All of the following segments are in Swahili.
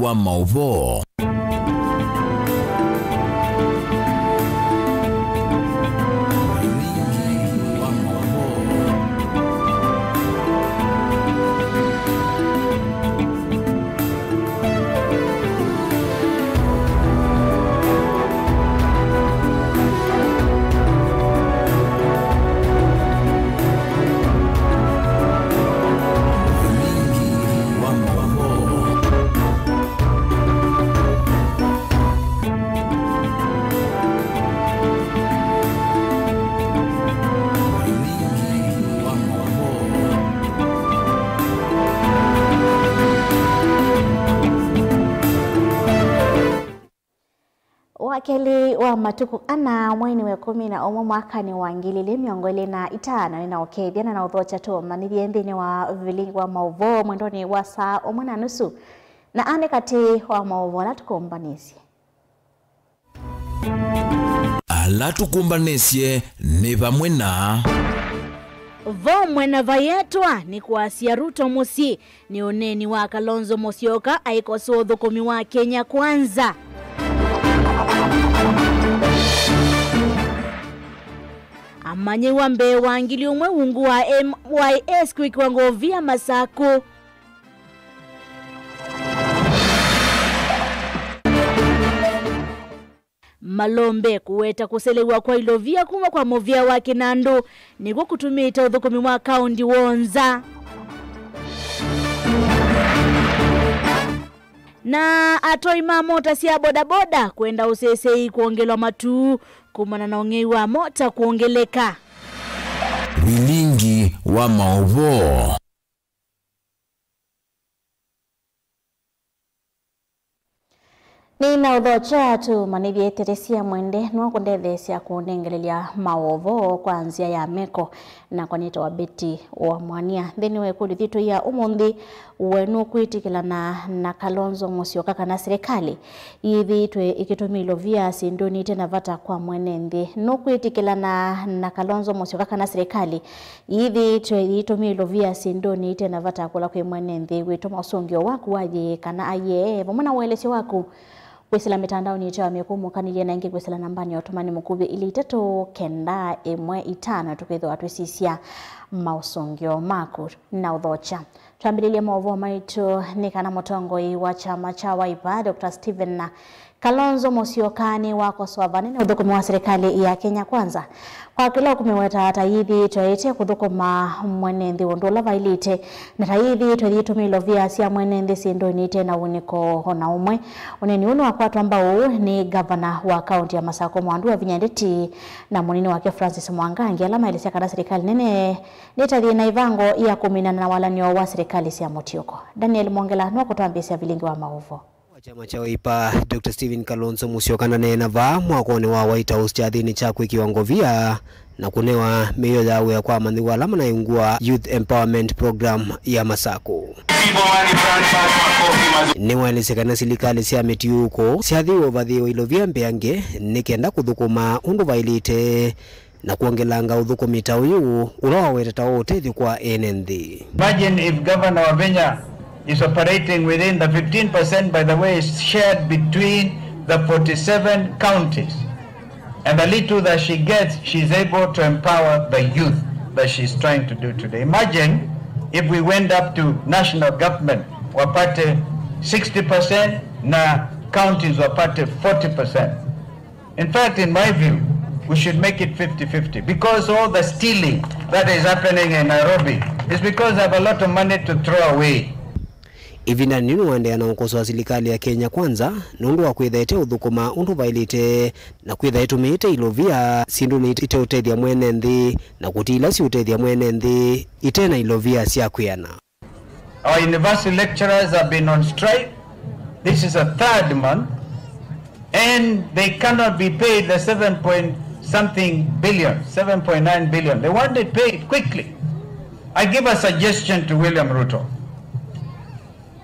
wa maovo. Wakili wa matuku ana mwini we 11 mwaka ni wa 2025 ninaokethia na uthocha tu manithie nthini wa vilingi wa maovo mwendoni wa saa 1:30 na ane kati wa maovo la tukumbanisye ala tukumbanisye ni vamwe na Vomwe na vayetwa ni kuasia Ruto musi ni uneni wa Kalonzo Musyoka aikoso thukumi wa Kenya Kwanza. Amanye wa mbe wa ngili umwe ungu wa MYS kwa via Masaku. Malombe kuweta kuselewa kwa ilovia kuma kwa movia wa Kinandu ni kutumia ita uthukumi wa kaundi Wonza. Na atoi mamota siya bodaboda kwenda usesei kuongelwa matu kumana na ongei wa mota kuongeleka. Vilingi wa maovo. Nina udhocha tu manivye Teresia Mwende nuwa kundethesia kuunengelelia maovo kwa nzia ya meko na kwa nito wa Beti wa Mwania. Theni wekudi thitu ya umundi uwenu kuitikila na Kalonzo Musyoka kana serikali. Hivi tue ikitumilo via sindoni tena vata kwa mwenende. No kuitikila na Kalonzo Musyoka kana serikali. Hivi tue itumilo via sindoni tena vata kula kwa mwenende. Wetoma usongio waku waje kana aye. Vamona uelesi waku. Kwesila mitandao ni chawa mekumu kanilia na ingi kwesila nambani ya otomani mkube ili iteto kenda emwe itano tukwetho watu sisia mausongyo maku na udhocha. Tuambililia maovu maitu ni kana motongoi wa chama cha Wiper Dr. Stephen Kalonzo Musyoka ni wako swavani na udhukumi wa serikali ya Kenya Kwanza. Kwa kila kumeweta hata hivi tuwaite kudhukuma mwenendi wondola vailite na hivi tuwajitumilo via siya mwenendi sindonite na uniko hona umwe. Uneni unu wakwatu ambao ni governor wa kaunti ya Masako Mwandu wa Vinyandeti na mwenini wake Francis Mwangangi alama ilisia kada serikali nene nitadhi na ivango ya kumina na walanio wa serikali siya Mutioko. Daniel Mwongela nuwa kutuambisia vilingi wa maovo. Chama cha Wiper Dr. Stephen Kalonzo Musyoka na nena va mwakone wa White House chathini cha kiwango via na kunewa meyo yawe ya kwa mandhiwa alama na yungua Youth Empowerment Program ya Masako. Newa ilisekana silikali siya metiuko siadhiwa vadhiwa ilovia mbeange nikenda kuthukuma undu vailite na kuongelanga uthukumi tauyu ulawa wetata wote kwa NND. Imagine if Governor Wavenya is operating within the 15%, by the way, is shared between the 47 counties. And the little that she gets, she's able to empower the youth that she's trying to do today. Imagine if we went up to national government, wapate 60%, na counties wapate 40%. In fact, in my view, we should make it 50-50, because all the stealing that is happening in Nairobi is because they have a lot of money to throw away. Ivina ninu wande anaonkoso wa silikali ya Kenya Kwanza nundu wa kwithaite uthukuma undu vailite na kwithaite umiite ilovia sinduni ite utethia mwene nthi na kutila si utethia mwene nthi itena ilovia siya kuyana. Our university lecturers have been on strike. This is a third month, and they cannot be paid the 7.9 billion. They want it paid quickly. I give a suggestion to William Ruto.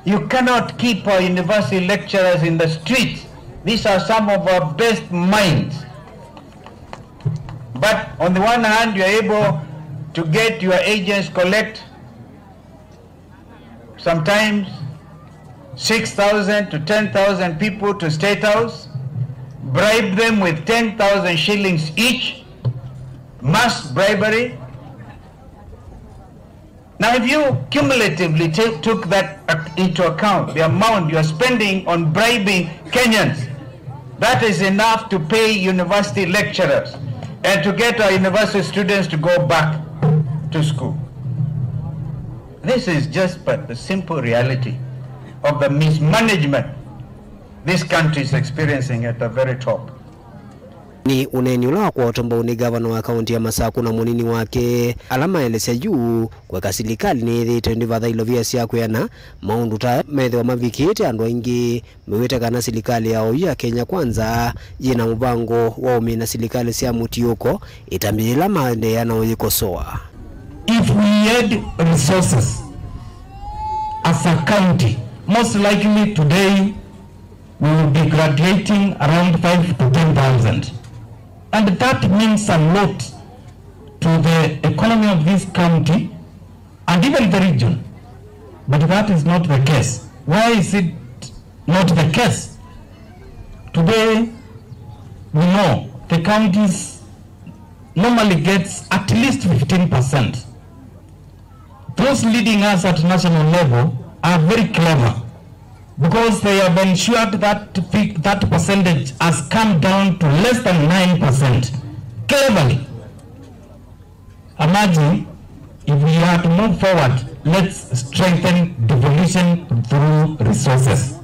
You cannot keep our university lecturers in the streets. These are some of our best minds. But on the one hand, you are able to get your agents collect sometimes 6,000 to 10,000 people to State House, bribe them with 10,000 shillings each, mass bribery. Now, if you cumulatively took that into account, the amount you are spending on bribing Kenyans, that is enough to pay university lecturers and to get our university students to go back to school. This is just but the simple reality of the mismanagement this country is experiencing at the very top. Ni uneni ula kwa otombauni gavana wa kaunti ya Masaku na munini wake alama elese juu kwa kasilikali ni thito ndi vatha ilovia siya kuyana maundu ta methe wa mavikite andu ingi mwete kana silikali yao ya Kenya Kwanza yina mubango wa umina silikali siya mutiuko itambila maende yana uyikosoa. If we had resources as a county, most likely today we will be graduating around 5 to 10,000. And that means a lot to the economy of this county and even the region. But that is not the case. Why is it not the case? Today, we know the counties normally gets at least 15%. Those leading us at national level are very clever, because they have ensured that that percentage has come down to less than 9%. Cleverly. Imagine if we are to move forward, let's strengthen devolution through resources.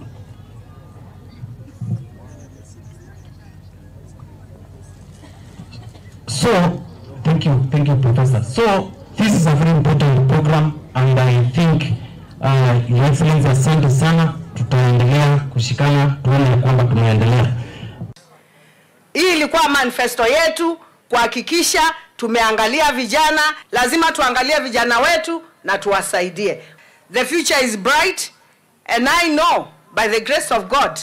So, thank you, Professor. So, this is a very important program, and I think Your Excellency, asante sana. Tutaendelea kushikana tuone kwamba tumeendelea. Hii ilikuwa manifesto yetu kuhakikisha tumeangalia vijana, lazima tuangalie vijana wetu na tuwasaidie. The future is bright, and I know by the grace of God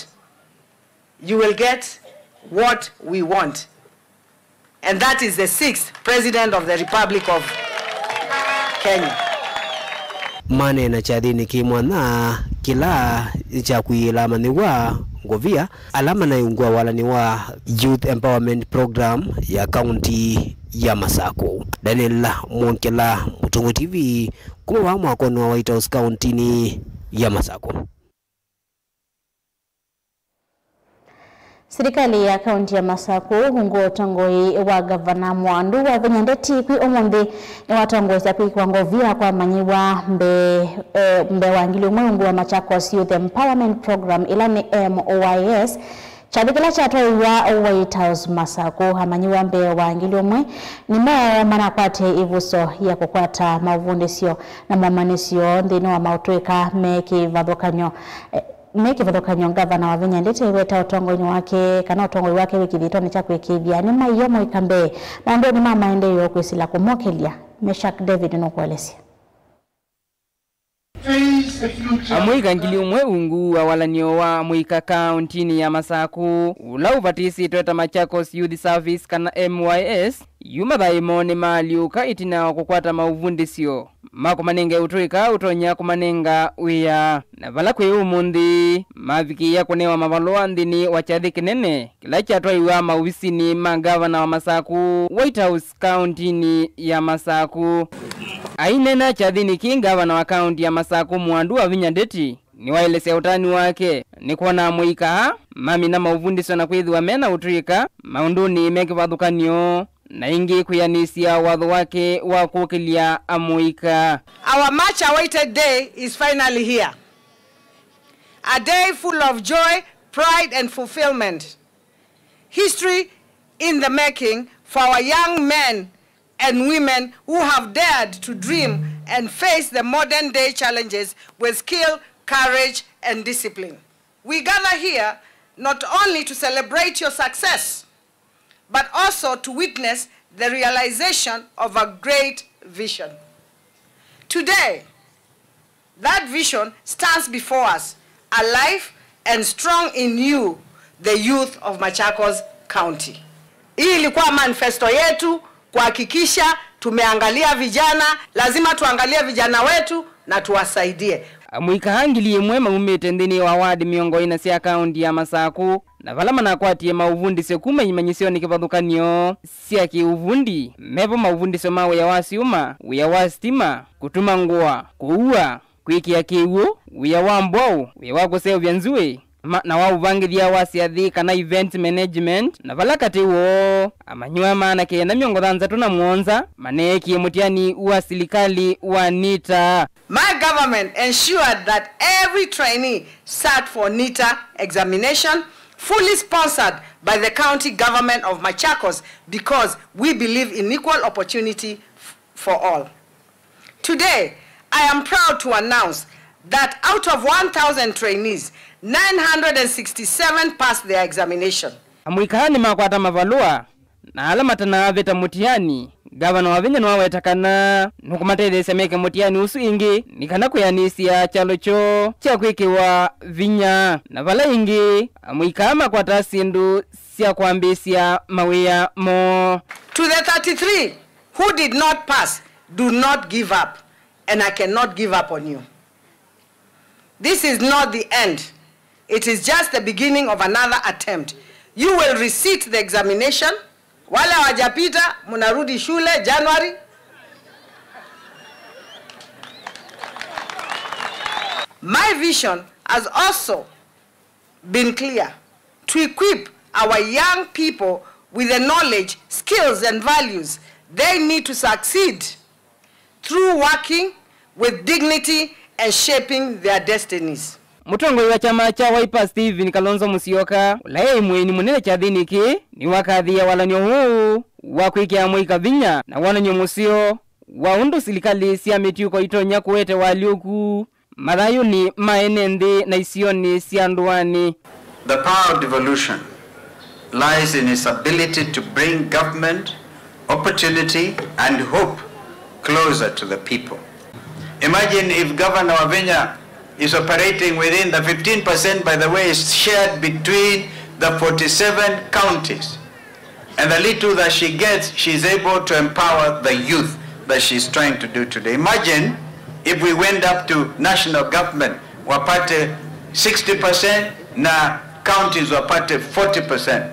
you will get what we want. And that is the 6th President of the Republic of Kenya. Mane na chadini kimwana kila cha kuilama ni wa ngovia alama na yungwa wala ni wa Youth Empowerment Program ya kaunti ya Masaku. Daniel Monkela, Mutungu TV, kuma wa mwakono wa White House County ni ya Masaku. Serikali ya kaunti ya Masaku hungo tangoi wa gavana Mwandu wa Vinyandeti kwi omonde ni watangoi sapi kwa ngovia kwa manyiwa mbe wangili umwengu wa Machakos Youth Empowerment Program ilani MOYS chabikila chatoi wa White House Masaku hamanyiwa mbe wangili umwe ni meo manakwate ivuso ya kukwata mauvundisio na mamanisio ndino wa mautuika meki vadhokanyo gavana wa Vinyandeti weta utongoni wake kana utongoi wake wikithitoni cha kwikithia ni maiyomo ikambe na ndio ni mama endeyo kwisila kumokelia. Meshak David nokuelesia. Amuika ngili umwe ungu wa walanio wa Amuika kauntini ya Masaku ula uvatisi tueta Machakos Youth Service kana MYS yuma dhaimone maliuka itina wakukwata mauvundisio mako manenga utuika utonya kumanenga uya na vala kwe umundi maviki ya kunewa mavaloa ndini wachadhi kinene kila chatwa iwa mauvisini magavana wa Masaku White House kauntini ya Masaku. Ainena chadhini gavana wa kaunti ya Masaku Mwandu wa Vinyandeti ni waelese utani wake ni kuona Amuika mami na mauvundisio na kwithiwa mena utuika maunduni meki vadhukanio na ingi kuyanisia wadhu wake wa kukilia Amuika. Our much awaited day is finally here. A day full of joy, pride and fulfillment. History in the making for our young men and women who have dared to dream and face the modern day challenges with skill, courage and discipline. We gather here not only to celebrate your success, but also to witness the realization of a great vision. Today, that vision stands before us, alive and strong in you, the youth of Machakos County. Hii ilikuwa manifesto yetu kuhakikisha tumeangalia vijana, lazima tuangalie vijana wetu na tuwasaidie. amwika ngili imwe maumite nthini wa ward miongo ina cia kaunti ya Masaku na vala manakwatie mauvundi se kuma imanyisio ni kivathukanio cia kiuvundi mevo mauvundi so mawe ya wasiuma uya wa stima kutuma ngua kuua kwikia kiuo uya wa mbwau uya wa kuseo vya nzui na wa uvangithia wa siathi kana event management na vala kati wo amanywa maana ke na miongo thanzatu na muonza maneki mutiani wa silikali wa NITA. My government ensured that every trainee sat for NITA examination, fully sponsored by the county government of Machakos, because we believe in equal opportunity for all. Today, I am proud to announce that out of 1,000 trainees, 967 passed their examination. Amwikani makwata mavalua na alama tana veta mutiani. Gavana wa Vinya nwawetakana nukumateithesya meke mutiani usu ingi nikana kuyanisia chalo cho cha kwikiwa Vinya na vala ingi amwikama kwa tasindu sia kuambisia mawia mo. To the 33 who did not pass, do not give up, and I cannot give up on you. This is not the end. It is just the beginning of another attempt. You will resit the examination. Wale wajapita munarudi shule January. My vision has also been clear: to equip our young people with the knowledge, skills and values they need to succeed through working with dignity and shaping their destinies. Mutongo wa chama cha Wiper Stephen Kalonzo Musyoka ulaye mweni munene cha dhiniki ni wakathia walanyo huu wa kwikia mwika Vinya na wananyo musio wa undu silikali sia mitiuko itonya kuwete walioku mathayo ni maenende na isioni sia nduani. The power of devolution lies in its ability to bring government, opportunity and hope closer to the people. Imagine if Governor Wavinya is operating within the 15%, by the way, is shared between the 47 counties. And the little that she gets, she's able to empower the youth that she's trying to do today. Imagine if we went up to national government, wapate 60%, na counties wapate 40%.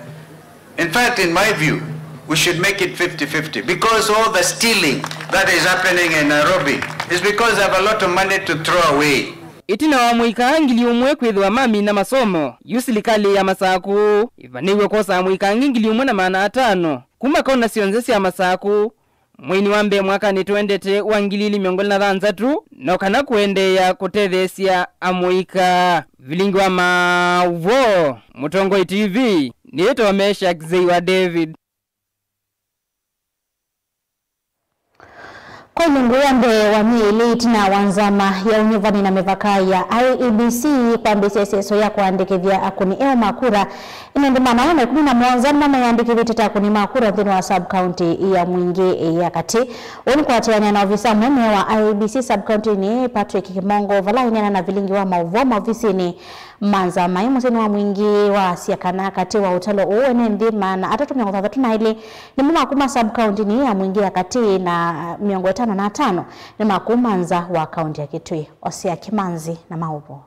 In fact, in my view, we should make it 50-50, because all the stealing that is happening in Nairobi is because they have a lot of money to throw away. Itina wa mwika ngili umwe kwithwa mami na masomo yusilikali ya Masaku ivaniwe kosa mwika ngili umwe na maana atano kuma kona sionzesi ya Masaku mwini wambe mwaka ni tuendete wangilili miongoli na thanzatu na kana kuende ya kutethesia amwika vilingi wa mauvo Mutongo TV nieto wa Mesha Kizeiwa David. Kwa mnguambe wa miili tina wanzama ya unyuvani na mevaka ya IEBC kwa mbiseseso ya kuandikithia akuni eo makura inendimana wane kumina mwanzama na yandikithia tita akuni makura dhini wa sub-county ya Mwingi ya kati. Uni kwa tiania na ofisa mweme wa IEBC sub-county ni Patrick Kimongo vala inyana na vilingi wa mauvoma ofisi ni manzama museni wa Mwingi wa siakana kati wa utalo uwene ndima na atatumia kuthatatu na hili ni muma sub-county ni ya Mwingi ya kati na miongo 5 ni makumanza wa kaunti ya Kitui. Osia Kimanzi na Mauvo.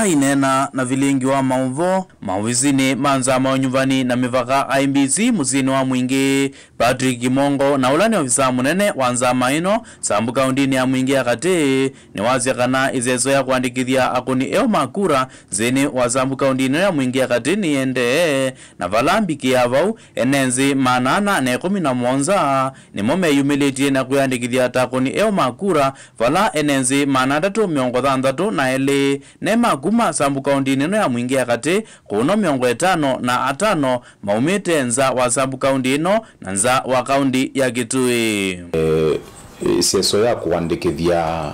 Inena na vilingi wa mauvo mawizini manzama wa nyuvani na mivaka IEBC muzini wa Mwingi Patrick Kimongo na ulani ofisa munene wanzama ino sambu kaundini ya Mwingi ya kati ni wazi kana izezo ya kuandikithia akuni eo makura zini wa sambu kaundini ya Mwingi ya kati ni ende na valambiki ya vau enenzi manana na 11 ni mome humility na kuandikithia takuni eo makura vala enenzi manana 3 na ele nema kuma sambu kaunti neno ya Mwingi ya kati kuno 55 maumite nza wa sambu kaunti ino na nza wa kaunti ya Kitui. Seso ya kuandikithia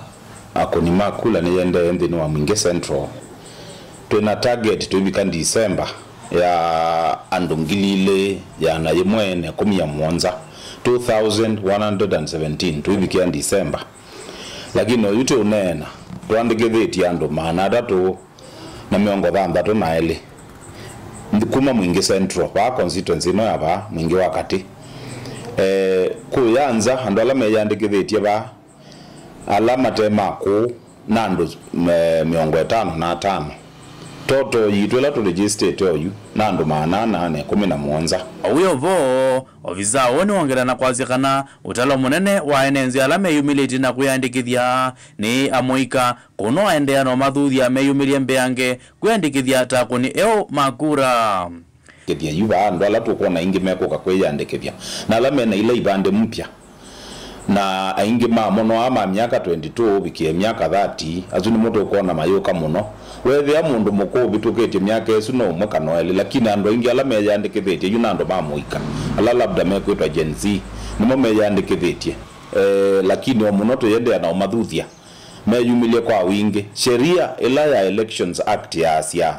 akoni makula ni yende ndini wa Mwingi Central. Tuna target tuibika December ya andungilile ya na yemwene 2117 tuibika December. Lakini yute unena tuandikithia ando manada tu na miongo 3 na ele kuma Mwingi Central wa constituency no yaba Mwingi wakati kuyanza ando ala meyandikithia ba alama tema ku nando 55 toto yitwela to register to you nando maana 17 Uyo vo ofisa woni wongerana kwazikana utalo munene wa enenzi alame humility na kuyandikithia ni amoika kuno aendea no mathuthia meyumirie mbeange kuyandikithia ta kuni eo makura kithia yuba ando ala tukona ingi meko ka kwiyandikithia na alame na ile ibande mpya na aingi mono ama miaka 22 bikie miaka 30 azuni moto kuona mayoka muno wethe amundu muko bitukete miaka esu no mukanoeli lakini ando ingi ala meyandikithite yunando mamuika ala labda mekwitwa Gen Z nimo meyandikithite lakini omunoto yende na umathuthia meyumilie kwa wingi sheria ila ya Elections Act ya Asia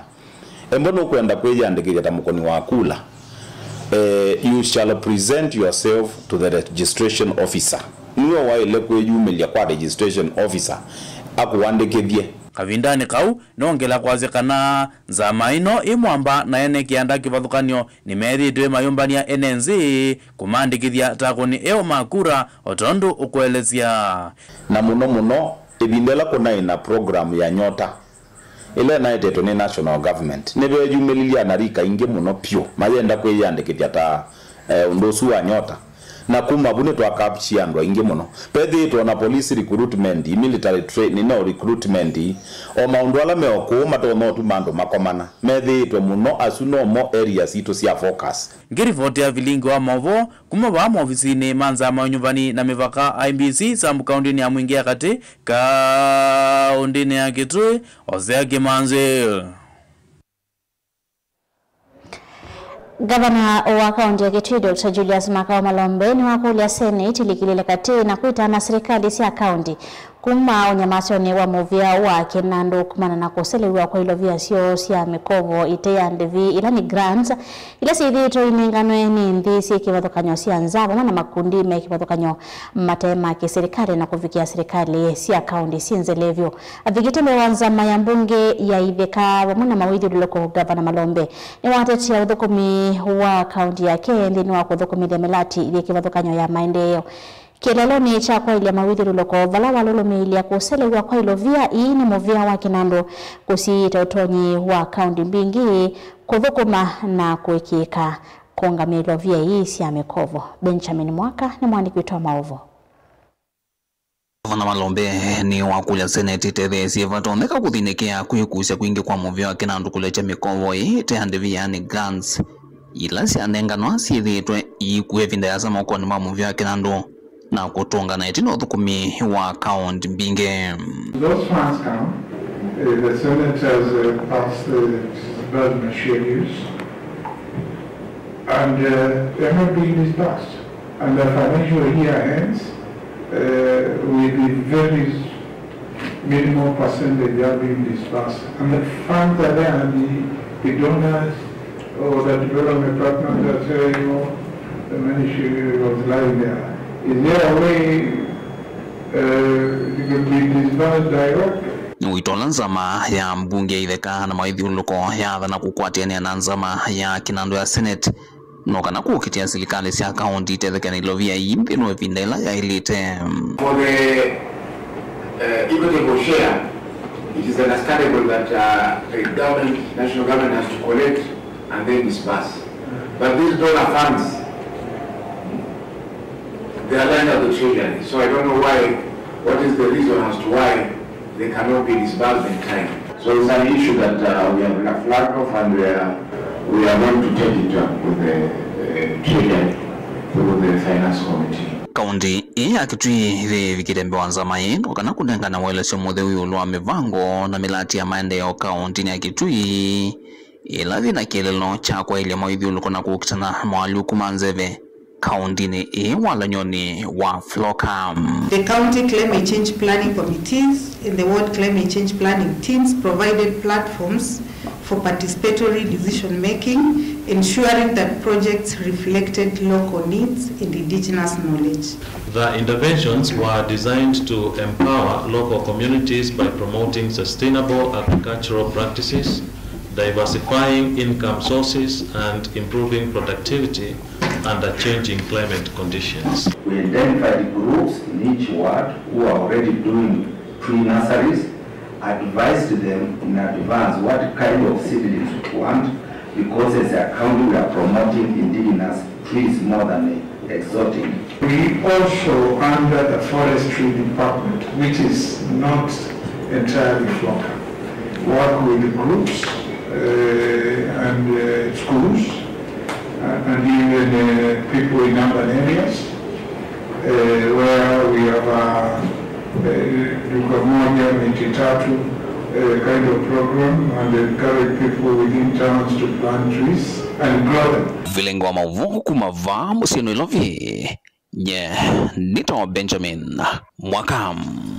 embono kwenda kwiyandikithia ta mukoni wa kula you shall present yourself to the registration officer niyo wa ile kwiyumilia kwa registration officer akuwandikithie kavindani kau nongela kwazikana za maino imwamba na ene kianda kivathukanyo ni methitwe mayumbania NNZ kumandikithia takuni eo makura otondu ukwelezia na muno ibindela kuna ina program ya nyota ile naiteto ni national government nebe yumililia na rika inge muno pio mayenda kwiyandikithia ta undosu wa nyota na kuma bune twakapchi andwa inge muno pethi to na police recruitment military training no recruitment o maundu ala meokuma to no tumando makomana methi to muno asuno mo areas ito sia focus ngirivoti ya vilingi wa mavo kuma ba ofisini manza manyumbani na mivaka IBC sambu kaundini ya mwingia kati kaundini ya Kitui Ozea Kimanzi. Gavana wa kaunti ya Kitui Dr. Julius Makao Malombe ni wakulia Senate likilile kati na kuitana serikali sia kaunti kuma onyamasoni wa movia wake nando kumana na koselewa kwa ilo vya sio sia mikovo ite ya ndevi ila ni grants ila siithito inengano ni ndisi kivathukanyo sia nzava na makundi me kivathukanyo matema ki serikali na kufikia serikali sia kaunti sinzelevyo avigitele wanza mayambunge ya iveka wamuna mawidhi luloko Gavana Malombe ni wateti ya udhukumi wa kaunti ya Kendi ni wakudhukumi demelati ili kivathukanyo ya maendeleo Kilelo ni cha kwa ili ya mawidhi luloko vala walulume ili ya kuselewa kwa ilo via ni movia wa kinando kusita utonyi wa kaunti mbingi kudhukuma na kuekeka konga milo via isi ya mekovo. Benjamin Mwaka ni mwandiki witoa maovo. Gavana Malombe ni wakulia Senate tethesi vatondeka kuthinekea kuhikusya kuingi kwa movia wa kinando kulecha mikovo ite handivia ni grants ila si anengano asithitwe ikuevinda ya samokoni ma movia wa kinando na kutunga na itino thukumi wa kaunti mbinge. Those funds come, the Senate has passed the burden schedules and they are not being disbursed. And the financial year ends with the very minimum percentage they are being disbursed. And the funds are there, the donors or the development partners are saying, you know, the money was lying there. Is there a way it can be disbursed directly? Witola nzama ya mbunge iveka na mawidhi uluko ya dhana kukwatiania na nzama ya kinando ya Senate noka na kukitia silikali siya kaunti tetheka na ilovia imbinu vindela ya ilite. For the equitable share, it is understandable that the government, national government has to collect and then disburse. But these donor funds, they are lying at the treasury. So I don't know what is the reason as to why they cannot be disbursed in time. So it's an issue that we have flagged off and we are going to take it up with the treasury through the finance committee. Kaunti ya Kitui vikitembe wanzama yendo kana kunengana welesyo muthe uyu lwa mivango na milati ya maendeleo kaunti ya Kitui ila vina kilelo cha kwa ile mawidhi uluko na kukitana mwali kumanzeve kaunti ni wala nyoni wa Flocam. The county climate change planning committees and the ward climate change planning teams provided platforms for participatory decision making, ensuring that projects reflected local needs and indigenous knowledge. The interventions were designed to empower local communities by promoting sustainable agricultural practices, diversifying income sources, and improving productivity under changing climate conditions. We identified groups in each ward who are already doing pre-nurseries, advised them in advance what kind of seedlings we want, because as a county we are promoting indigenous trees more than exotic. We also, under the forestry department, which is not entirely local, work with groups and schools and even people in urban areas where we have Lukamoja, Mititatu kind of program and encourage people within towns to plant trees and grow them. Vilengo mavuku kumavaa musiano ilovi. Nito Benjamin Mwakam.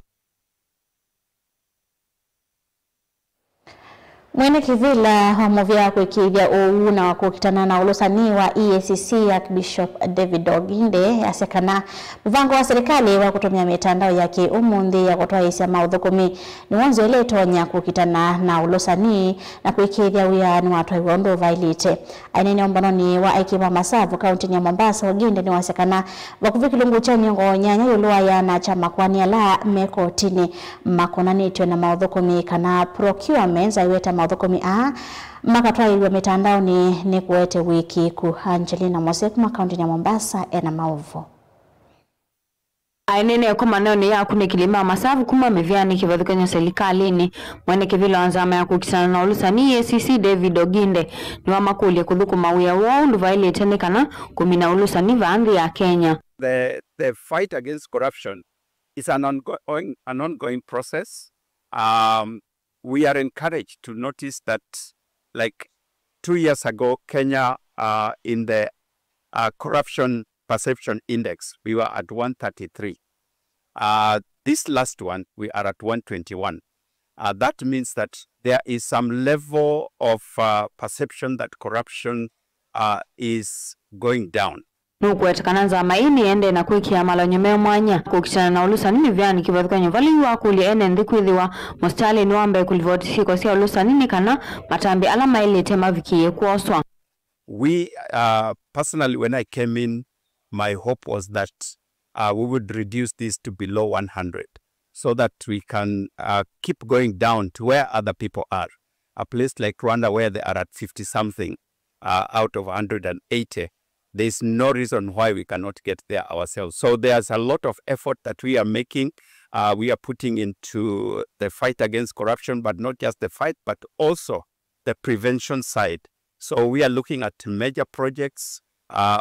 Mwene kivila homovia kuikivya uuna wakukitana na ulusani wa EACC ya Bishop David Oginde yasekana mvango wa serikali wa kutumia mitandao yake umundi ya kutoa isi ya maudhukumi ni wanzo ile tonya kukitana na ulusani na kuikivya uyani watu wa iwondo vailite. Ainene ombanoni wa aikiwa Masavu kaunti ya Mombasa Oginde ni wasekana wakufikilungu chani ngo nyanya yuluwa ya na chama kwani ala meko tini makonani tuwe na maudhukumi kana procurement za iweta maudhukumi makatwa iwe mitandao ni kuwete wiki ku Angelina Mosek makaunti ya Mombasa ena mauvo. Ainene kuma nani ya kunikilima Masavu kuma mevyani kivadhukanya serikalini mwene kivila wanzama ya kukisana na ulusani EACC David Oginde ni wa makuli ya kudhuku mawia wao nduvaili etenekana kumina ulusani vaandhi ya Kenya. The fight against corruption is an ongoing process. We are encouraged to notice that like 2 years ago, Kenya in the corruption perception index, we were at 133. This last one, we are at 121. That means that there is some level of perception that corruption is going down. Nukweta kananza maini ende na kuikia malanyume mwanya kukitana na ulusani mivyani kivadhukanyo valiwa kuli ene ndikuidhiwa mostali nuambe kulivoti hiko siya ulusani nikana matambi alama ili tema vikie kuoswa. We, personally, when I came in, my hope was that we would reduce this to below 100 so that we can keep going down to where other people are. A place like Rwanda where they are at 50-something out of 180. There's no reason why we cannot get there ourselves. So there's a lot of effort that we are making. We are putting into the fight against corruption, but not just the fight, but also the prevention side. So we are looking at major projects,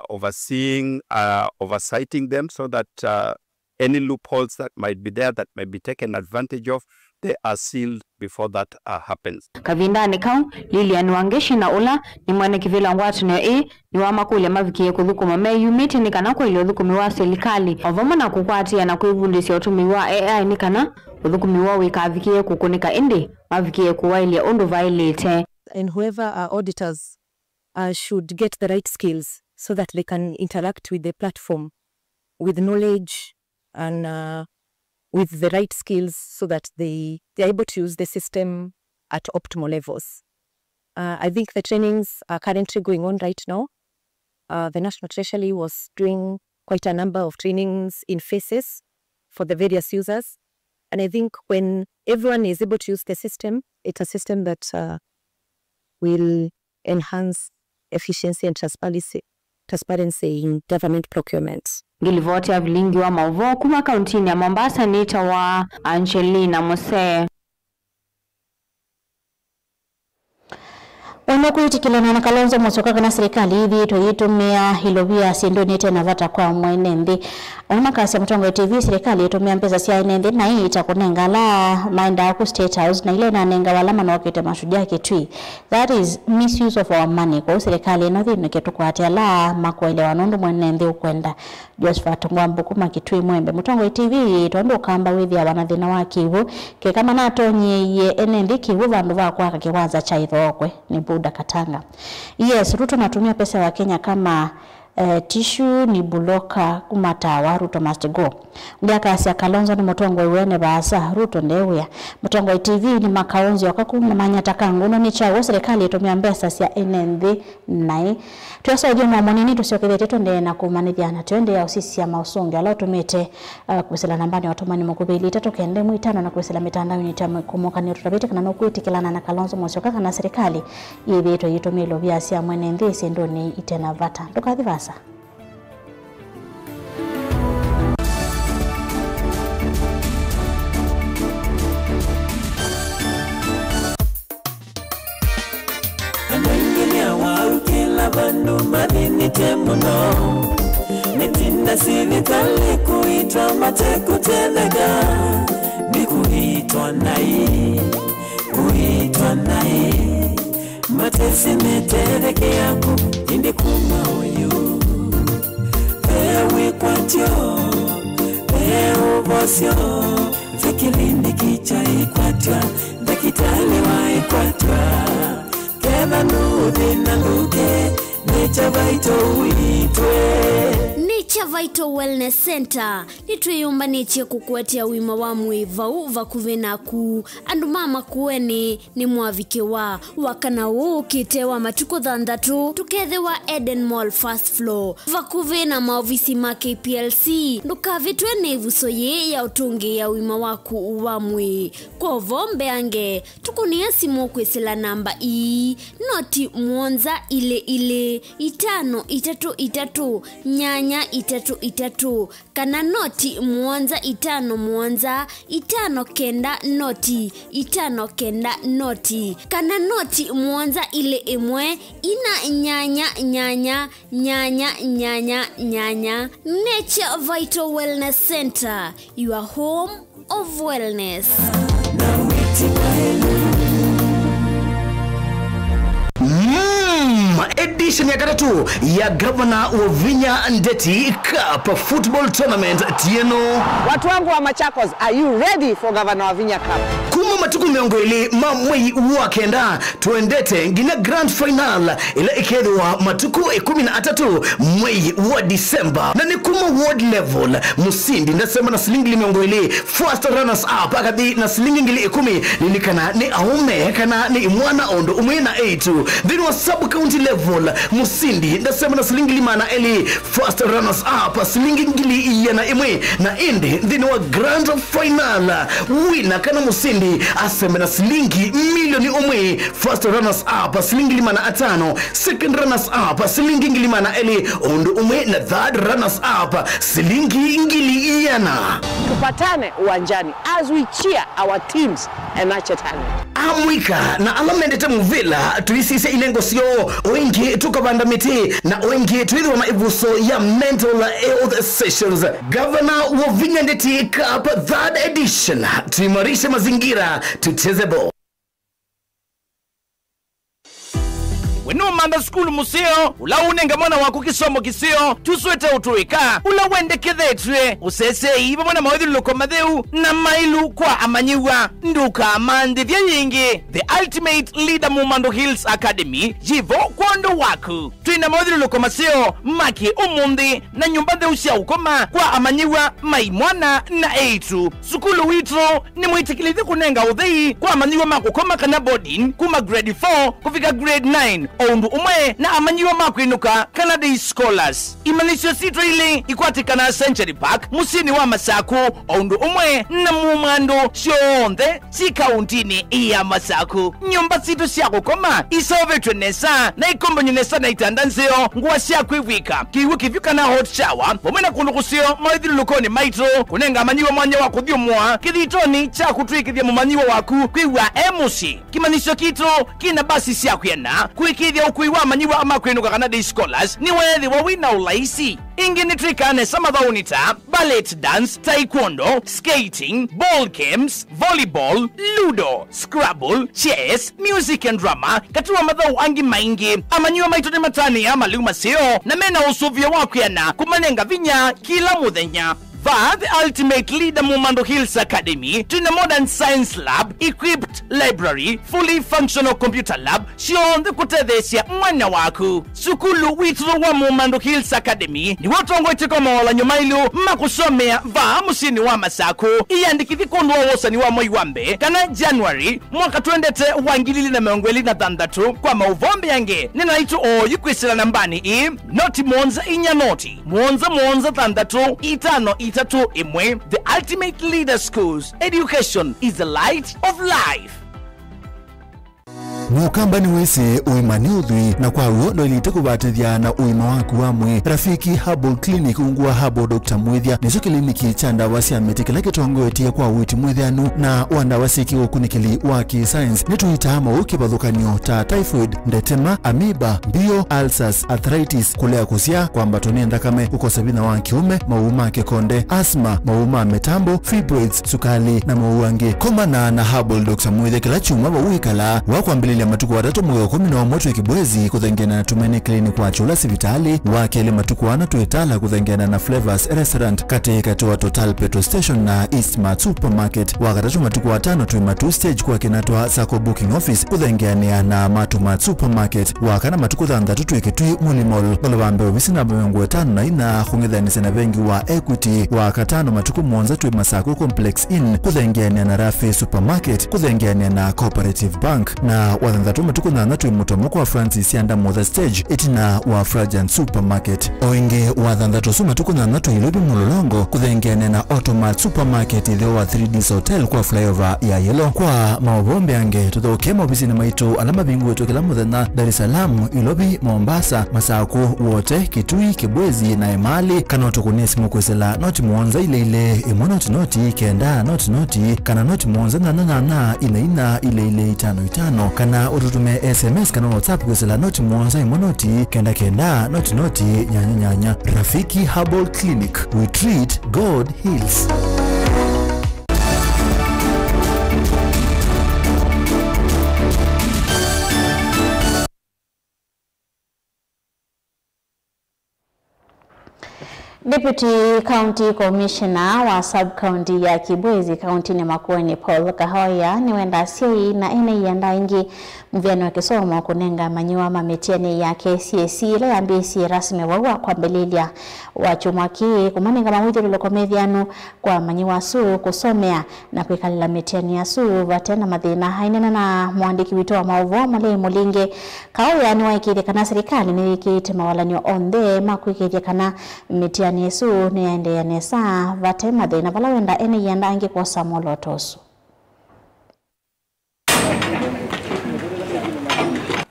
overseeing, oversighting them so that any loopholes that might be there that may be taken advantage of, they are sealed before that happens. Kavinda nikau Lilian Wangeshi na ula ni mwene kivila watu ni wa makule mavikie kudhuku mameyu miti nikana ili udhuku miwa serikali. Ovama na kukwati ya na kuivundisi ya utumiwa AI nikana udhuku miwa wikavikie kukunika indi mavikie kuwa ili undu vailete. And whoever are auditors should get the right skills so that they can interact with the platform with knowledge and with the right skills so that they are able to use the system at optimal levels. I think the trainings are currently going on right now. The National Treasury was doing quite a number of trainings in phases for the various users. And I think when everyone is able to use the system, it's a system that will enhance efficiency and transparency in government procurement. Gilivoti ya vilingi wa mauvo kuma kauntini ya Mombasa nita wa Angelina Mose. Wanakuitikilana na Kalonzo Musyoka kana serikali hivi toyitumia hilobia sindonete na vata kwa mwenembi. Omakasi ya Mtongo TV serikali itumia mpesa sia inembi na hii itakunengala maenda ku State House na ile na nenga walama na wakete mashujaa kitui. That is misuse of our money. Kwa serikali na vino ketu kwa atiala mako ile wanundu mwenembi ukwenda. Josephat Ngwambukuma kitui mwembe. Mtongo TV tuando kamba withi ya wanadhina wa kivu. Kekama nato nye ye enembi kivu vandu wa kwa kiwanza cha idhokwe. Ni Buda Katanga. Yes, Ruto natumia pesa wa Kenya kama tishu ni buloka kumatawa Ruto must go. Ndiakasi Kalonzo ni mutongo iwene basa Ruto ndewe. Mutongo TV ni makaonzi wakakuna manyataka nguno ni chawo serikali itumia mbesa sia NNV nai. Tuwasa ujuma mwanini tusiokebete tunde na kumanithiana tuende ya usisi ya mausungi alao tumete kuwisila nambani watumani mkubili tatu kende muitano na kuwisila mitandao nitamu kumuka ni ututabite kana nukuiti kilana na Kalonzo Musyoka na serikali yebeto yitumilo vya sia NNV sindoni itena vata. Tukadhivasa. Bandu madini temuno Nitinda sivitali kuitwa mateku tenega Nikuitwa nai Matesi metereke yako Indi kuma uyu Pewe kwatyo Pewe vosyo Fikilindi kicha ikwatwa Dakitali wa ikwatwa Keva nude na luke Nature Vital uitwe Nature Vital Wellness Center nitwiyumba nichie kukwetia wima wa mwivau vakuvena ku andu mama kuweni ni mwavike wa wakana ukitewa matuko thandatu tukethewa Eden Mall first floor vakuvena maofisi ma KPLC ndukavitwe nevuso ye ya utungi ya wima waku uwamwi kwa vombe ange tukunia simu kwesila namba noti mwonza ile itano itatu nyanya itatu kana noti mwonza itano kenda noti kana noti mwonza ile imwe ina nyanya Nature Vital Wellness Center, your home of wellness. Edition ya katatu ya Governor Wavinya Ndeti Cup Football Tournament tieno. Watu wangu wa Machakos, are you ready for Governor Wavinya Cup? Kuma matuku miongwili mamwei wakenda tuendete ngine grand final ila ikedwa matuku 13 mwei wa Disemba na ni kuma world level musindi ndasema na silingi miongwili first runners up akadi na silingi ngili 10 nilikana ni aume kana ni mwana ondo umwena 8 then wa sub county level musindi ndasema na silingi limana eli first runners up silingi ngili yana imwe na indi then wa grand final winner kana musindi aseme na silingi milioni umwe first runners up silingi limana 5 second runners up silingi ngilimana eli ondo umwe na third runners up silingi ngili yana. Tupatane uwanjani as we cheer our teams and nurture talent. Amwika na alamendete muvila tuisise ilengo sio wengi tukabanda miti na wengi tuidhiwa maivuso ya mental health sessions. Governor Wavinya Ndeti Cup 3rd edition, tuimarishe mazingira tucheze ball. Wenu manda skulu musio, ula unenga mwana waku kisomo kisio, tuswete utuika, ula wende kethetwe, usese iba mwana mawedhi loko madheu, na mailu kwa amanyiwa, nduka amandi vya yingi, the ultimate leader Mumando Hills Academy, jivo kondo waku. Tuina mawedhi loko masio, maki umundi, na nyumbande usia ukoma, kwa amanyiwa, maimwana na eitu. Sukulu witro, ni mwitikilithi kunenga udhei, kwa amanyiwa makukoma kana boarding, kuma grade 4, kufika grade 9. Oundu umwe na amanyiwa makwinuka Canada Scholars. Imanisyo sitro ili ikwatika na Century Park musini wa Masaku. Oundu umwe na Mumando shionde si kauntini iya Masaku. Nyumba sito siya kukoma isaovetwe nesa na ikombanyo nesa na itandanzio nguwa siya kuiwika kiwi kivyuka na hot shower wamena kunukusio maidhilu lukoni maitro kunenga amanyiwa mwanya waku dhiumwa kithitoni cha kutuikithia mumanyiwa waku kuiwa emusi. Kimanisyo kitro kina basi siya kuyana kuikithia ukuiwa amanyiwa ama kwinuka Canada Scholars ni wethi wawina ulaisi. Ingi nitrikane samadhaunita, ballet dance, taekwondo, skating, ball games, volleyball, ludo, scrabble, chess, music and drama, katuwa madhau angi maingi. Amanyiwa maitone matani ama liuma seo, na mena usuvia wakuyana kumanenga vinya kila muthenya. The ultimate leader Mumando Hills Academy tuna modern science lab, equipped library, fully functional computer lab shionde kutethesia mwana waku sukulu witru wa Mumando Hills Academy ni watongoite kwa mawala nyumailu makusomea musini wa Masako iyandikithi kondwa wosani wa Moiwambe kana January mwaka 2023 kwa mauvombe yange ninaitu yukwisila nambani noti monza inya noti monza tandatu itano itatu imwe. The ultimate leader schools. Education is the light of life. Mukambani wese uimani udhui na kwa uondo ilite kubatithia na uima waku wamwe. Rafiki Herbal Clinic ungua Herbal Dr. Mwithia niso kliniki cha ndawa cia miti kila kitongoetie kwa witi mwithianu na wandawa siki ukunikili wa ki-science nituita mauki bathukanio ta typhoid, ndetema, amoeba, bio, ulcers, arthritis, kulea kusia, kwambatoni ndakame, ukosabina wa kiume, mauma kikonde, asma, mauma metambo, fibroids, sukali na mauange. Komana na Herbal Dr. Mwithia kila chuma wawikala wakwambili ya matuku watatu mwaka 11 kibwezi kuthengena na Tumaini Clinic wa Chula Sivitali wakele matuku wana tuetala kuthengena na Flavors Restaurant katika toa Total Petrol Station na Eastmart Supermarket wakatatu matuku watano tuimatu stage kwa kinatoa Sako Booking Office kuthengena na Matumat Supermarket wakana matuku thandatu tuikitui Mulimol olobambe obisi na mwengu etano na ina khungithanise na vengi wa Equity wakatano matuku monza tui Masako Complex Inn kuthengena na Rafe Supermarket kuthengena na Cooperative Bank na wathandatu matuku thandatu imutomo kwa Francis Yanda Mother Stage itina wa Fragant Supermarket oinge wathandatu su matuku thandatu ilobi mulolongo kuthengene na Automat Supermarket ile wa 3D's Hotel kwa flyover ya Yellow kwa maobombe ange tuthokema obisi na maitu alama bingu wetu kila muthenya Dar es Salaam, Ilobi, Mombasa, Masako wote Kitui, Kibwezi na Emali kana tukunesi mukwesela noti muonza ile imonoti kenda noti kana noti muonza na ina ile 55 kana ututume SMS kana WhatsApp kwesela noti muonza imonoti kenda noti nyanya. Rafiki Herbal Clinic, we treat, God heals. Deputy County Commissioner wa Sub-County ya Kibwezi County ya Makueni Paul Kahoya ni wenda sioi na yanda ingi mviano wa kisomo kunenga manyiwa mametiani ya KCSE ile ambisi rasmi wawa kwa mbelilia wa chumwaki kumanenga mamuja luloko medhianu kwa manyiwa su kusomea na kuikalila metiani ya su vatena madhina hainena na muandiki wito wa mauvo male mulinge. Kahoya ni waikiri kana serikali ni wikiti mawalani onde makuikiri kana metiani Yesu ni ende ya nesa vatema de na vala wenda ene yanda ange kwa Samuel Tosu.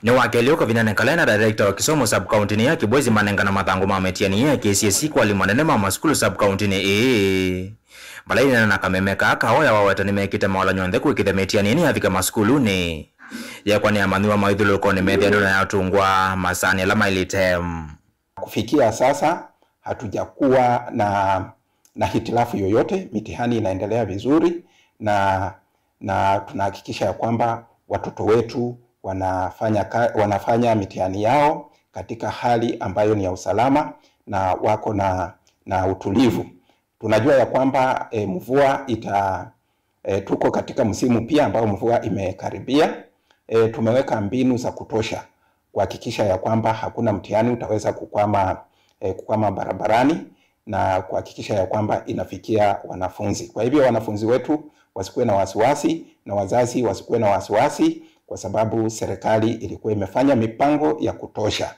Ni wakeli kwa vinane kalena director wa kisomo sub-county ni ya Kibwezi manenga na matangu mametiani ya KCSE kwa limanene mama skulu sub-county ni balai na kamemeka Kahoya wawetani mekita mawala nyonde kuikitha metiani ni havika maskulu ni ya kwa ni amanuwa maidhulu kwa ni medhiano na yatungwa masani alama ilitem. Kufikia sasa hatujakuwa na hitilafu yoyote, mitihani inaendelea vizuri na tunahakikisha ya kwamba watoto wetu wanafanya mitihani yao katika hali ambayo ni ya usalama na wako na utulivu. Tunajua ya kwamba mvua tuko katika msimu pia ambao mvua imekaribia. Tumeweka mbinu za kutosha kuhakikisha ya kwamba hakuna mtihani utaweza kukwama barabarani na kuhakikisha ya kwamba inafikia wanafunzi. Kwa hivyo wanafunzi wetu wasikuwe na wasiwasi na wazazi wasikuwe na wasiwasi kwa sababu serikali ilikuwa imefanya mipango ya kutosha.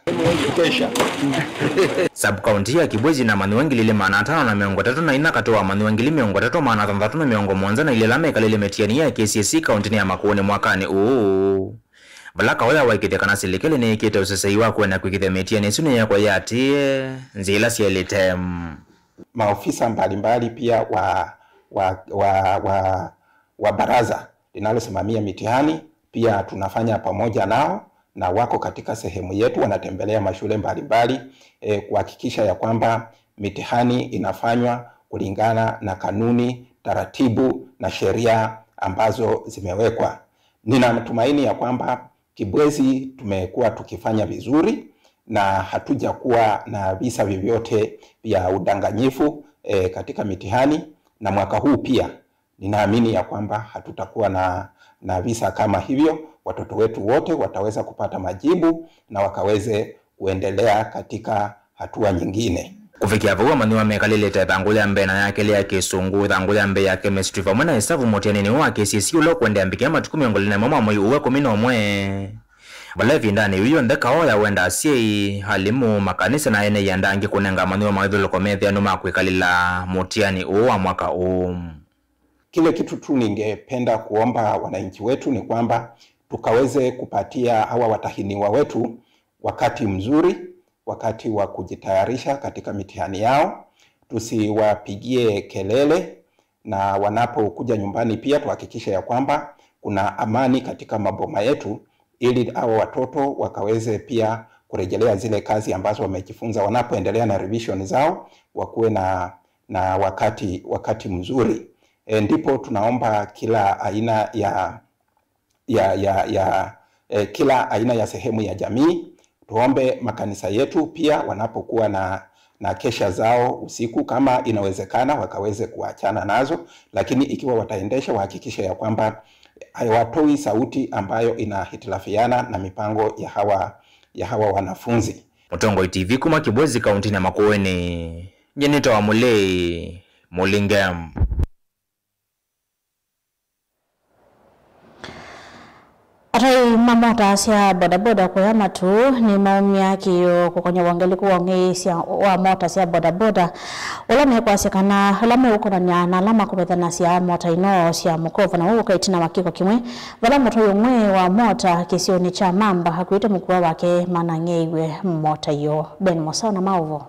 Sub-county ya Kibwezi na manuengi lile maana 5 na miongo 3 na ina katoa manuengi lile miongo 3 maana 3 na miongo mwanza na ile lame kalile metiani ya KCSE county ya Makueni mwakani Balaka wala waikite kana silikele ni ikite usasaiwa kuena kuikite metiani sune ya kwa yatie nzila sielitem. Maofisa mbalimbali pia wa baraza linalosimamia mitihani pia tunafanya pamoja nao na wako katika sehemu yetu, wanatembelea mashule mbalimbali kuhakikisha ya kwamba mitihani inafanywa kulingana na kanuni, taratibu na sheria ambazo zimewekwa. Nina matumaini ya kwamba Kibwezi tumekuwa tukifanya vizuri na hatujakuwa na visa vyovyote vya udanganyifu katika mitihani, na mwaka huu pia ninaamini ya kwamba hatutakuwa na visa kama hivyo. Watoto wetu wote wataweza kupata majibu na wakaweze kuendelea katika hatua nyingine. Kufikia hapo maniwa mekalile tangula mbe na yake ile ya kisungu tangula mbe ya chemistry fa mwana hesabu motiani ni wa KCSE ulo kwenda ambike matukumi ngolina mama moyo uwe 11 balevi ndani hiyo ndeka oya wenda asie halimu makanisa na ene yandangi kunenga maniwa maidhulo komethia numa kwikalila motiani uwa mwaka Kile kitu tu ningependa kuomba wananchi wetu ni kwamba tukaweze kupatia hawa watahiniwa wetu wakati mzuri, wakati wa kujitayarisha katika mitihani yao. Tusiwapigie kelele, na wanapokuja nyumbani pia tuhakikishe ya kwamba kuna amani katika maboma yetu, ili hawa watoto wakaweze pia kurejelea zile kazi ambazo wamejifunza wanapoendelea na revision zao, wakuwe na wakati mzuri. Ndipo tunaomba kila aina kila aina ya sehemu ya jamii. Tuombe makanisa yetu pia wanapokuwa na kesha zao usiku, kama inawezekana wakaweze kuachana nazo, lakini ikiwa wataendesha wahakikisha ya kwamba hawatoi sauti ambayo inahitilafiana na mipango ya hawa wanafunzi. Mutongo TV kuma Kibwezi kaunti na Makueni. Jenita wa Mulei Mulingam. Atai mamota sia bodaboda kwa matu ni maumia kiyo kukonya wangeliku wangi sia wa mota sia bodaboda ulame kwa sekana ulame uko na nyana lama kubethana sia mota ino sia mukova na uko itina wakiko kimwe wala moto yomwe wa mota kisioni cha mamba hakuita mkuu wake manangeiwe mota yo Ben Mosao na Mauvo.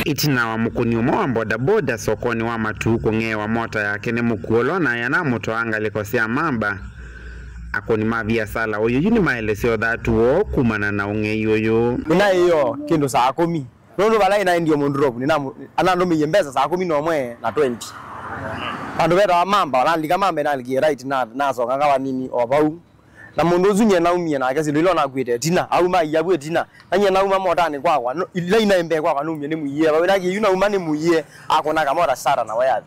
Itina wa mukuni wa bodaboda sokoni wa matu kungewa mota yake ni mukuolo na yana moto angalikosia mamba akoni mavia sala oyo yuni maeleseo dhatu wo kumana na unge yoyo nina iyo kindu saa 10 nono bala ina ndio mondrop nina anando miyembeza saa 10 nomwe na 20 pandu beta wa mamba wala mamba na ligi right na so kanga wanini obau na mundu zunye na umia na akasi lilo na kwite tina au ma yabwe tina anya na uma mota ni kwa ile ina embe kwa numia ni muiye ba nagi yuna uma ni muiye akona kamora sara na waya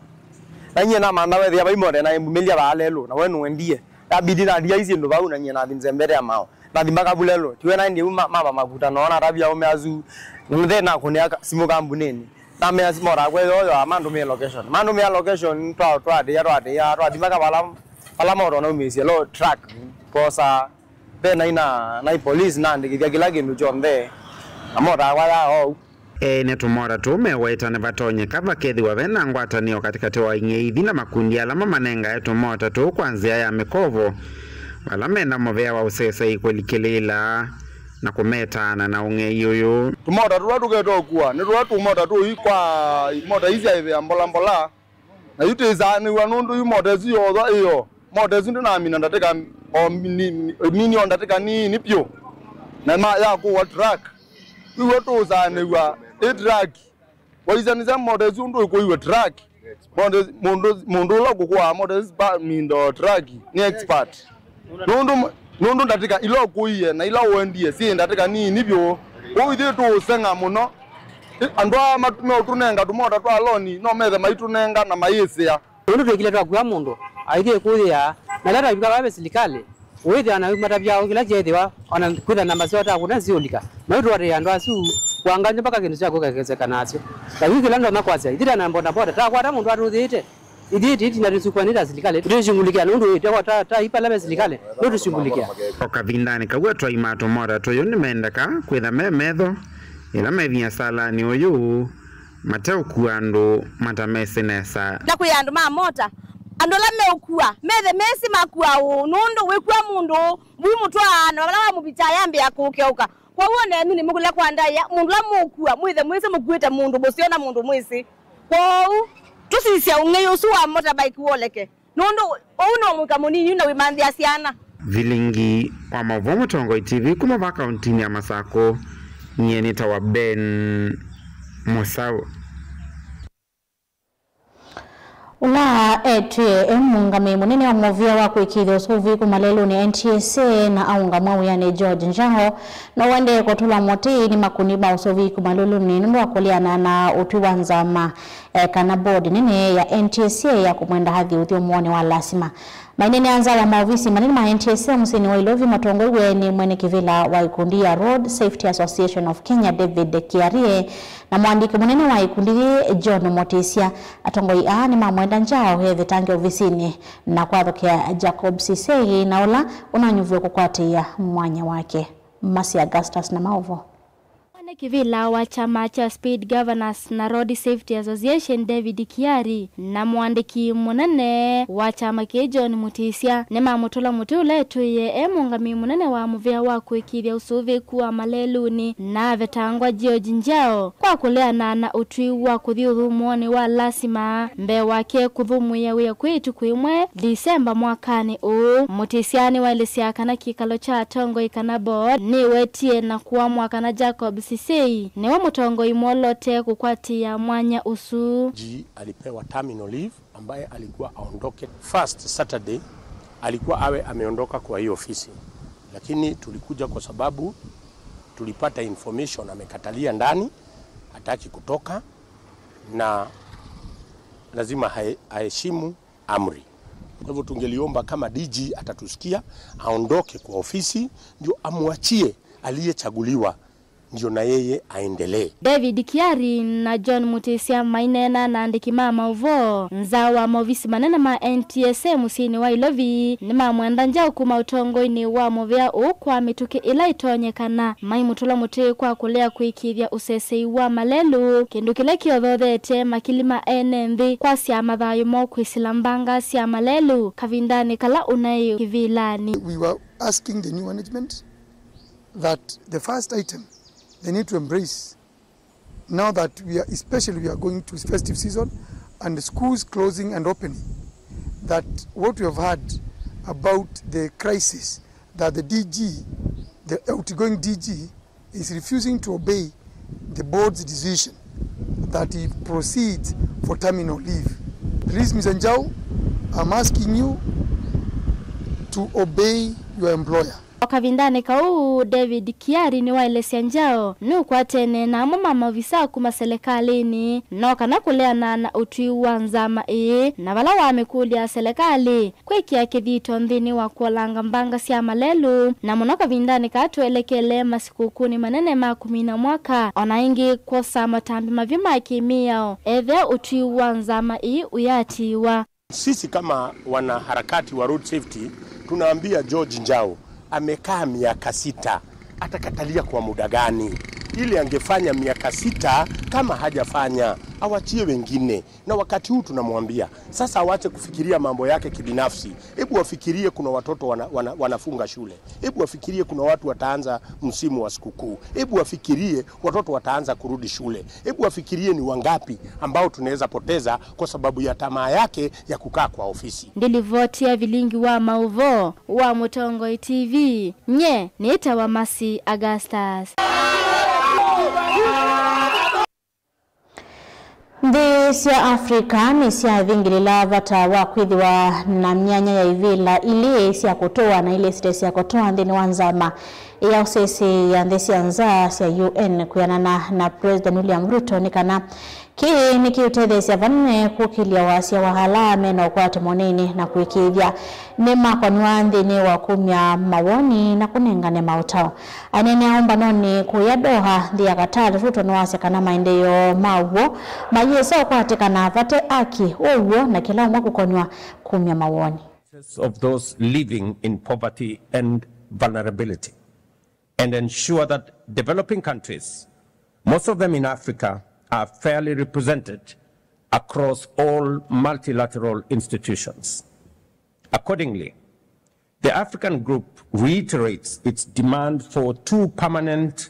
anya na manda we ya imode na melia ba lelo na wenu ndie abidi na dia izi ndo ba una nyana binzembere amao na dimbaka bulelo tiwe na ndi uma mama makuta naona rabia ume azu nde na kunia simu kambuneni na me azimora kwa yo amando me location mando me location twa de ya dimbaka bala moro na umisi lo track kosa bena ina police na ndigia kila kindu chonde amora wala netumora tume waitane batonye kava kethi wa bena ngwatanio katikati wa ingeithi na makundi alama manenga yetu mota tu kwanzia ya mikovo wala mena movea wa usese ikwelikilela na kumetana na unge yoyo tumota tu watu keto kuwa ni watu mota tu ikwa mota hizi ya mbola na yute izani wanundu yu mota ziyo iyo mota zindu na mina ndateka mini ondateka ni pyo na ma ya ku track iwe to zane wa track waizaniza mota zindu ko iwe track mundu la kwa mota ba mindo track ni expert nundu ndateka ilo kuiye na ilo wendie si ndateka ni pyo uithie to senga muno andwa matume utunenga tumota twa loni no methe maitunenga na maisia nundu twekile twa kwa mundu aithie kuya na lata ibika ba serikali wethi ana matabia kila jethewa ona kwitha namba ciota kuna ciolika na ndu ati andu asu kwanganya mpaka kindu cia kugekeceka nacio ta wiki lando nakwasya ithira na mbona boda ta kwata mundu aruthite ithiti na tusukwanira serikali tushungulikia ndu ite ta ipala ba serikali ndu tushungulikia okavindani kagwe twa imato mora to yoni mendeka kwitha memetho ila mevia sala ni oyu mateo kuandu matamese nesa na kuyandu ma mota andola meukua methe mesi makua nundu wekua mundu bumutwana wala mubita yambe yakukeuka kwa wone nini mugule kwa ndaya mundu la mukua mwithe mwisi mukwita mundu bosiona mundu mwisi kwa tusisia ungeyo suwa motorbike woleke nundu uno mukamunini na wimandhi asiana vilingi wa Mavomo Tongo TV kuma va kauntini ya Masako nyenita wa Ben Mosao ula etwe emungame munene wa movia wa kwikithio suvi kumalelu ni NTSA na aunga mwawu yani George Njaho na wende kotula moti ni makuniba usuvi kumalelu ni nundu wakuliana na utuwanzama kana board nene ya NTSA ya kumwenda hadhi uthio mwone wa lasima. Mainene anza wa maofisi manene ma NTSA musini wa ilovi matongwe ni mwene kivila wa ikundi ya Road Safety Association of Kenya David Kiarie na mwandiki munene wa ikundi John Motisia atongoi ni mamwenda Njao hevi tangi ofisini na kwa dhokea Jacob Sisei na ula unanyuvio kukwatia mwanya wake. Masi Augustus na Maovo. Kivila wa chama cha Speed Governors na Road Safety Association David Kiari na mwandiki munene wa chama ke John Mutisia ne mamutula mutule tuye emungami munene wa muvia wa kwikithia usuvi kuwa maleluni na vetangwa George Njao kwa kuleana na utwi wa kuthiu mwone wa lasima mbe wake kuthumu ya kwitu kwimwe Disemba mwakani Mutisia ni walisia kana kikalo cha tongo ikana board ni wetie na kuwa mwakana Jacob Sisei ni wa mutongo imolote kukwatia mwanya usu. Alipewa terminal leave ambaye alikuwa aondoke first Saturday, alikuwa awe ameondoka kwa hiyo ofisi, lakini tulikuja kwa sababu tulipata information amekatalia ndani, hataki kutoka na lazima aheshimu amri. Kwa hivyo tungeliomba kama DG atatusikia aondoke kwa ofisi ndio amwachie aliyechaguliwa ndio na yeye aendelee. David Kiari na John Mutisia mainena na andiki mama uvo nzawa movisi manena ma NTSA musini wa ilovi ni mamwenda Njao kuma utongo ni wa movia kwa mituke ila itonyekana maimutula muti kwa kulea kuikithia usesei wa malelu kindu kile kiothothete makilima NNV kwa sia mathayo mo kwisilambanga sia malelu kavindani kala unayo kivilani. We were asking the new management that the first item they need to embrace now that we are going to festive season and the schools closing and opening, that what we have heard about the crisis that the DG, the outgoing DG, is refusing to obey the board's decision that he proceeds for terminal leave. Please, Mr. Njao, I'm asking you to obey your employer. Wakavindane kau David Kiari ni waelesia Njao ni ukwatene na mama visa kuma serikalini no kana kuleana na utwi wa nzama na wala wamekulia serikali kwekia kithito ndini wa kuolanga mbanga sia malelu na munoka vindane katuelekele masikukuni manene ma 10 mwaka onaingi kosa matambi mavima kimia ethe utwi wa nzama uyatiwa. Sisi kama wana harakati wa road safety tunaambia George Njao amekaa miaka 6, atakatalia kwa muda gani? Ili angefanya miaka 6 kama hajafanya awachie wengine. Na wakati huu tunamwambia sasa awache kufikiria mambo yake kibinafsi. Hebu wafikirie kuna watoto wanafunga shule. Hebu wafikirie kuna watu wataanza msimu wa sikukuu. Hebu wafikirie watoto wataanza kurudi shule. Hebu wafikirie ni wangapi ambao tunaweza poteza kwa sababu ya tamaa yake ya kukaa kwa ofisi. Ndilivotia vilingi wa mauvo wa Mutongo TV. Nye niita wa Masi Augustus. Sia Afrika ni sia vingilila vata wa kwithiwa na myanya ya ivila ili sia kutoa na ile stress ya kutoa ndini wanzama ya usesi ya ndesi anza sia UN kuyanana na President William Ruto nikana ki nikiutedhe sia vanne kukilia wasia wahala meno kwa temonini na kuikithia nema kwa nwandhini wa kumya mawoni na kunengane mautao anene aomba noni kuyadoha ndia katali Ruto nwase kana maendeyo mawo mayeso kwa tekana vate aki uwo na kila mwa kukonywa kumya mawoni of those living in poverty and vulnerability and ensure that developing countries, most of them in Africa, are fairly represented across all multilateral institutions. Accordingly, the African Group reiterates its demand for 2 permanent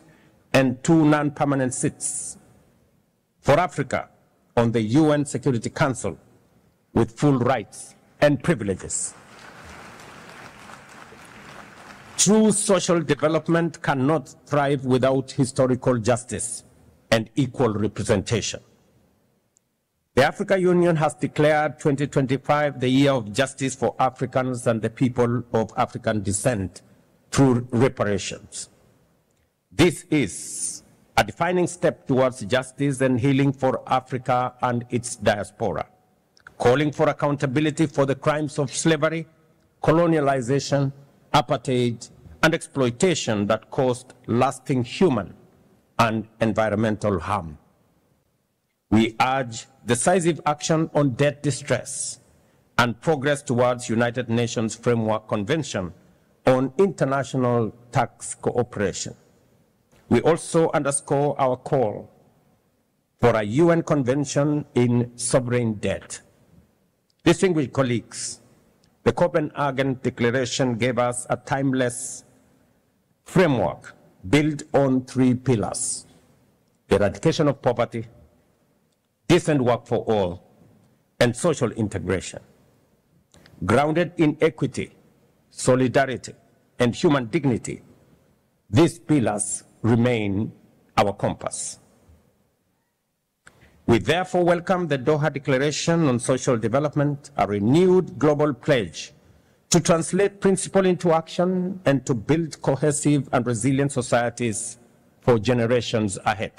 and 2 non-permanent seats for Africa on the UN Security Council with full rights and privileges. True social development cannot thrive without historical justice and equal representation. The African Union has declared 2025 the year of justice for Africans and the people of African descent through reparations. This is a defining step towards justice and healing for Africa and its diaspora, calling for accountability for the crimes of slavery, colonialization, apartheid, and exploitation that caused lasting human and environmental harm. We urge decisive action on debt distress and progress towards United Nations Framework Convention on International Tax Cooperation. We also underscore our call for a UN Convention in sovereign debt. Distinguished colleagues, the Copenhagen Declaration gave us a timeless framework built on 3 pillars: the eradication of poverty, decent work for all, and social integration. Grounded in equity, solidarity, and human dignity, these pillars remain our compass. We therefore welcome the Doha Declaration on Social Development, a renewed global pledge to translate principle into action and to build cohesive and resilient societies for generations ahead.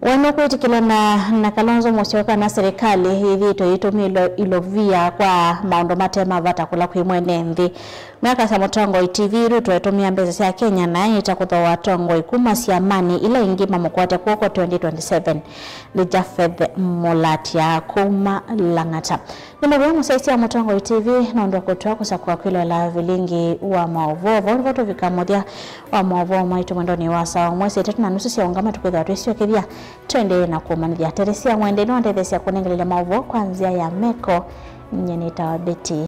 Wanokuitikilana na Kalonzo Musyoka na serikali hivi toitumilo ilovia kwa maondo matema vatakula kwimwene nthi miaka sa mutongo ITV ruto etumia mbeza cia Kenya na itakutho watongo ikuma cia amani ila ingima mukwate kuoko 2027 ni Japheth Mulatia kuma Lang'ata nimero musaisi ya mutongo ITV na ndo kutoa kusakwa kwilo la vilingi wa maovovo voto vikamodia wa maovovo maitu mwendoni wasa mwezi 3.5 cia ungama tukwitha tuisio kivia twende na kumanithia Teresia mwende no ndethesia kunengelele maovo kwanzia ya Meko nyeneta wa Beti.